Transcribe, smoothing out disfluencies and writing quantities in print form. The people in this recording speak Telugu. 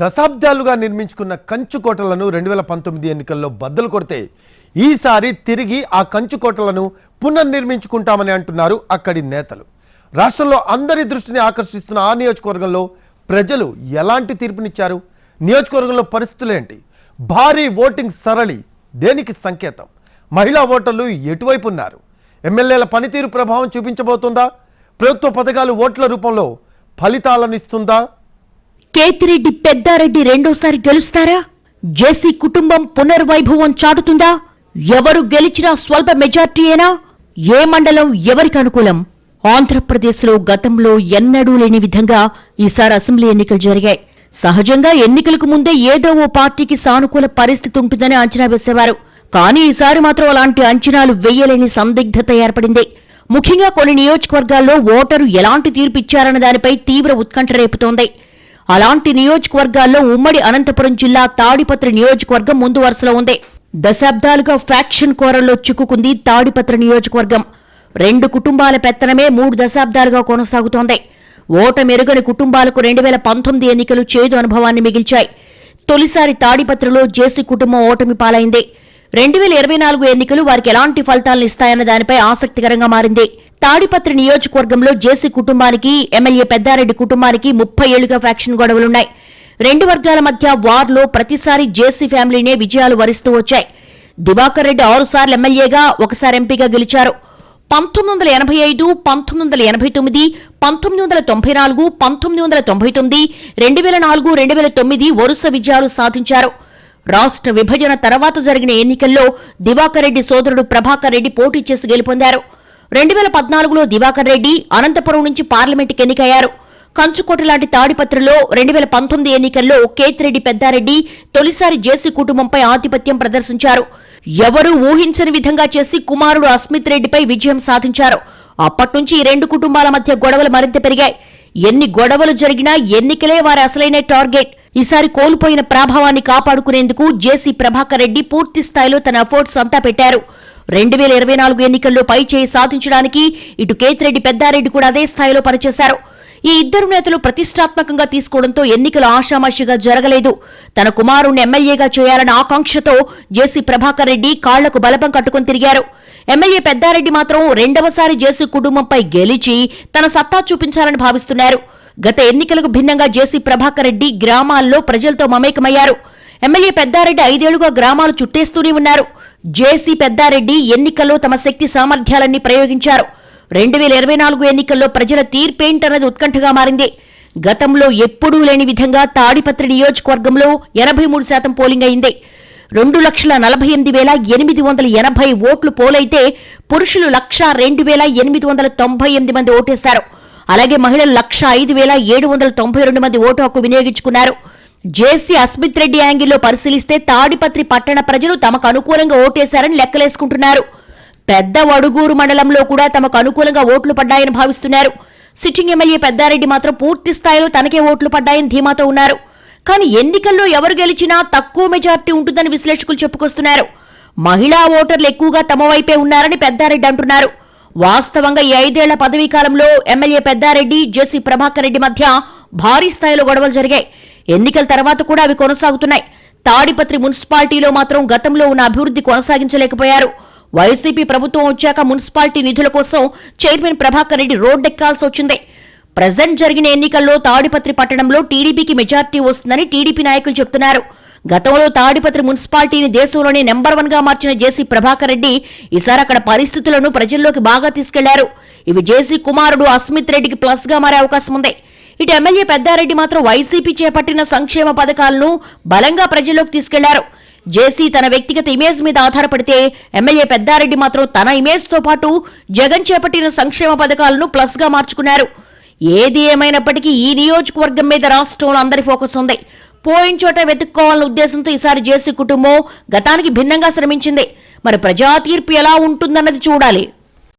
దశాబ్దాలుగా నిర్మించుకున్న కంచుకోటలను 2019 ఎన్నికల్లో బద్దలు కొడితే ఈసారి తిరిగి ఆ కంచుకోటలను పునర్నిర్మించుకుంటామని అంటున్నారు అక్కడి నేతలు. రాష్ట్రంలో అందరి దృష్టిని ఆకర్షిస్తున్న ఆ నియోజకవర్గంలో ప్రజలు ఎలాంటి తీర్పునిచ్చారు? నియోజకవర్గంలో పరిస్థితులేంటి? భారీ ఓటింగ్ సరళి దేనికి సంకేతం? మహిళా ఓటర్లు ఎటువైపు ఉన్నారు? ఎమ్మెల్యేల పనితీరు ప్రభావం చూపించబోతుందా? ప్రభుత్వ పథకాలు ఓట్ల రూపంలో ఫలితాలను ఇస్తుందా? కేతిరెడ్డి పెద్దారెడ్డి రెండోసారి గెలుస్తారా? జేసీ కుటుంబం పునర్వైభవం చాటుతుందా? ఎవరు గెలిచినా స్వల్ప మెజార్టీయేనా? ఏ మండలం ఎవరికి అనుకూలం? ఆంధ్రప్రదేశ్లో గతంలో ఎన్నడూ లేని విధంగా ఈసారి అసెంబ్లీ ఎన్నికలు జరిగాయి. సహజంగా ఎన్నికలకు ముందే ఏదో ఓ పార్టీకి సానుకూల పరిస్థితి ఉంటుందని అంచనా వేసేవారు. కానీ ఈసారి మాత్రం అలాంటి అంచనాలు వెయ్యలేని సందిగ్ధత ఏర్పడింది. ముఖ్యంగా కొన్ని నియోజకవర్గాల్లో ఓటరు ఎలాంటి తీర్పు ఇచ్చారన్న దానిపై తీవ్ర ఉత్కంఠ రేపుతోంది. అలాంటి నియోజకవర్గాల్లో ఉమ్మడి అనంతపురం జిల్లా తాడిపత్రి నియోజకవర్గం ముందు వరుసలో ఉంది. దశాబ్దాలుగా ఫ్యాక్షన్ కోరల్లో చిక్కుకుంది తాడిపత్రి నియోజకవర్గం. 2 కుటుంబాల పెత్తనమే 3 దశాబ్దాలుగా కొనసాగుతోంది. ఓటమెరుగని కుటుంబాలకు 2019 ఎన్నికలు చేదు అనుభవాన్ని మిగిల్చాయి. తొలిసారి తాడిపత్రిలో జేసీ కుటుంబం ఓటమి పాలైంది. 2024 ఎన్నికలు వారికి ఎలాంటి ఫలితాలను ఇస్తాయన్న దానిపై ఆసక్తికరంగా మారింది. తాడిపత్రి నియోజకవర్గంలో జేసీ కుటుంబానికి, ఎమ్మెల్యే పెద్దారెడ్డి కుటుంబానికి 30 ఏళ్లుగా ఫ్యాక్షన్ గొడవలున్నాయి. 2 వర్గాల మధ్య వార్లో ప్రతిసారి జేసీ ఫ్యామిలీనే విజయాలు వరిస్తూ వచ్చాయి. దివాకర్ రెడ్డి 6 సార్లు ఎమ్మెల్యేగా, 1 సారి ఎంపీగా గెలిచారు. 1985, 1989, 1994, 1999, 2004, 2009 వరుస విజయాలు సాధించారు. రాష్ట్ర విభజన తర్వాత జరిగిన ఎన్నికల్లో దివాకర్ రెడ్డి సోదరుడు ప్రభాకర్ రెడ్డి పోటీ చేసి గెలుపొందారు. 2014లో దివాకర్ రెడ్డి అనంతపురం నుంచి పార్లమెంటుకు ఎన్నికయ్యారు. కంచుకోట లాంటి తాడిపత్రిలో 2019 ఎన్నికల్లో కేతిరెడ్డి పెద్దారెడ్డి తొలిసారి జేసీ కుటుంబంపై ఆధిపత్యం ప్రదర్శించారు. ఎవరూ ఊహించని విధంగా చేసి కుమారుడు అస్మిత్ రెడ్డిపై విజయం సాధించారు. అప్పట్నుంచి ఈ 2 కుటుంబాల మధ్య గొడవలు మరింత పెరిగాయి. ఎన్ని గొడవలు జరిగినా ఎన్నికలే వారి అసలైన టార్గెట్. ఈసారి కోల్పోయిన ప్రభావాన్ని కాపాడుకునేందుకు జేసీ ప్రభాకర్ రెడ్డి పూర్తి స్థాయిలో తన ఎఫర్ట్స్ అంతా పెట్టారు. 2024 ఎన్నికల్లో పై చేయి సాధించడానికి ఇటు కేతిరెడ్డి పెద్దారెడ్డి కూడా అదే స్థాయిలో పనిచేశారు. ఈ ఇద్దరు నేతలు ప్రతిష్టాత్మకంగా తీసుకోవడంతో ఎన్నికలు ఆషామాషిగా జరగలేదు. తన కుమారుణ్ణి ఎమ్మెల్యేగా చేయాలన్న ఆకాంక్షతో జేసీ ప్రభాకర్ రెడ్డి కాళ్లకు బలపం కట్టుకుని తిరిగారు. ఎమ్మెల్యే పెద్దారెడ్డి మాత్రం రెండవసారి జేసీ కుటుంబంపై గెలిచి తన సత్తా చూపించాలని భావిస్తున్నారు. గత ఎన్నికలకు భిన్నంగా జేసీ ప్రభాకర్ రెడ్డి గ్రామాల్లో ప్రజలతో మమేకమయ్యారు. ఎమ్మెల్యే పెద్దారెడ్డి 5 ఏళ్లుగా గ్రామాలు చుట్టేస్తూనే ఉన్నారు. జేసీ పెద్దారెడ్డి ఎన్నికల్లో తమ శక్తి సామర్థ్యాలన్నీ ప్రయోగించారు. 2024 ఎన్నికల్లో ప్రజల తీర్పేంటన్నది ఉత్కంఠగా మారింది. గతంలో ఎప్పుడూ లేని విధంగా తాడిపత్రి నియోజకవర్గంలో 83% పోలింగ్ అయింది. 2,48,880 ఓట్లు పోలైతే పురుషులు 1,02,898 మంది ఓటేశారు. అలాగే మహిళలు 1,05,792 మంది ఓటు హక్కు వినియోగించుకున్నారు. జేసీ అస్మిత్ రెడ్డి యాంగిల్లో పరిశీలిస్తే తాడిపత్రి పట్టణ ప్రజలు తమకు అనుకూలంగా ఓటేశారని లెక్కలేసుకుంటున్నారు. పెద్ద వడుగూరు మండలంలో కూడా తమకు అనుకూలంగా ఓట్లు పడ్డాయని భావిస్తున్నారు. సిట్టింగ్ ఎమ్మెల్యే పెద్దారెడ్డి మాత్రం పూర్తి స్థాయిలో తనకే ఓట్లు పడ్డాయని ధీమాతో ఉన్నారు. కానీ ఎన్నికల్లో ఎవరు గెలిచినా తక్కువ మెజార్టీ ఉంటుందని విశ్లేషకులు చెప్పుకొస్తున్నారు. మహిళా ఓటర్లు ఎక్కువగా తమ వైపే ఉన్నారని పెద్దారెడ్డి అంటున్నారు. వాస్తవంగా ఈ 5 ఏళ్ల పదవీ కాలంలో ఎమ్మెల్యే పెద్దారెడ్డి, జేసీ ప్రభాకర్ రెడ్డి మధ్య భారీ స్థాయిలో గొడవలు జరిగాయి. ఎన్నికల తర్వాత కూడా అవి కొనసాగుతున్నాయి. తాడిపత్రి మున్సిపాలిటీలో మాత్రం గతంలో ఉన్న అభివృద్ధి కొనసాగించలేకపోయారు. వైసీపీ ప్రభుత్వం వచ్చాక మున్సిపాలిటీ నిధుల కోసం చైర్మన్ ప్రభాకర్ రెడ్డి రోడ్డెక్కాల్సి వచ్చింది. ప్రజెంట్ జరిగిన ఎన్నికల్లో తాడిపత్రి పట్టణంలో టీడీపీకి మెజార్టీ వస్తుందని టీడీపీ నాయకులు చెబుతున్నారు. గతంలో తాడిపత్రి మున్సిపాలిటీని దేశంలోనే నెంబర్ 1గా మార్చిన జేసీ ప్రభాకర్ రెడ్డి ఈసారి అక్కడ పరిస్థితులను ప్రజల్లోకి బాగా తీసుకెళ్లారు. ఇవి జేసీ కుమారుడు అస్మిత్ రెడ్డికి ప్లస్ గా మారే అవకాశం ఉంది. ఇటు ఎమ్మెల్యే పెద్దారెడ్డి మాత్రం వైసీపీ చేపట్టిన సంక్షేమ పథకాలను బలంగా ప్రజల్లోకి తీసుకెళ్లారు. జేసీ తన వ్యక్తిగత ఇమేజ్ మీద ఆధారపడితే ఎమ్మెల్యే పెద్దారెడ్డి మాత్రం తన ఇమేజ్ తో పాటు జగన్ చేపట్టిన సంక్షేమ పథకాలను ప్లస్ గా మార్చుకున్నారు. ఏది ఏమైనప్పటికీ ఈ నియోజకవర్గం మీద రాష్ట్రంలో అందరి ఫోకస్ ఉంది. పోయిన చోట వెతుక్కోవాలన్న ఉద్దేశంతో ఈసారి జేసీ కుటుంబం గతానికి భిన్నంగా శ్రమించింది. మరి ప్రజా తీర్పు ఎలా ఉంటుందన్నది చూడాలి.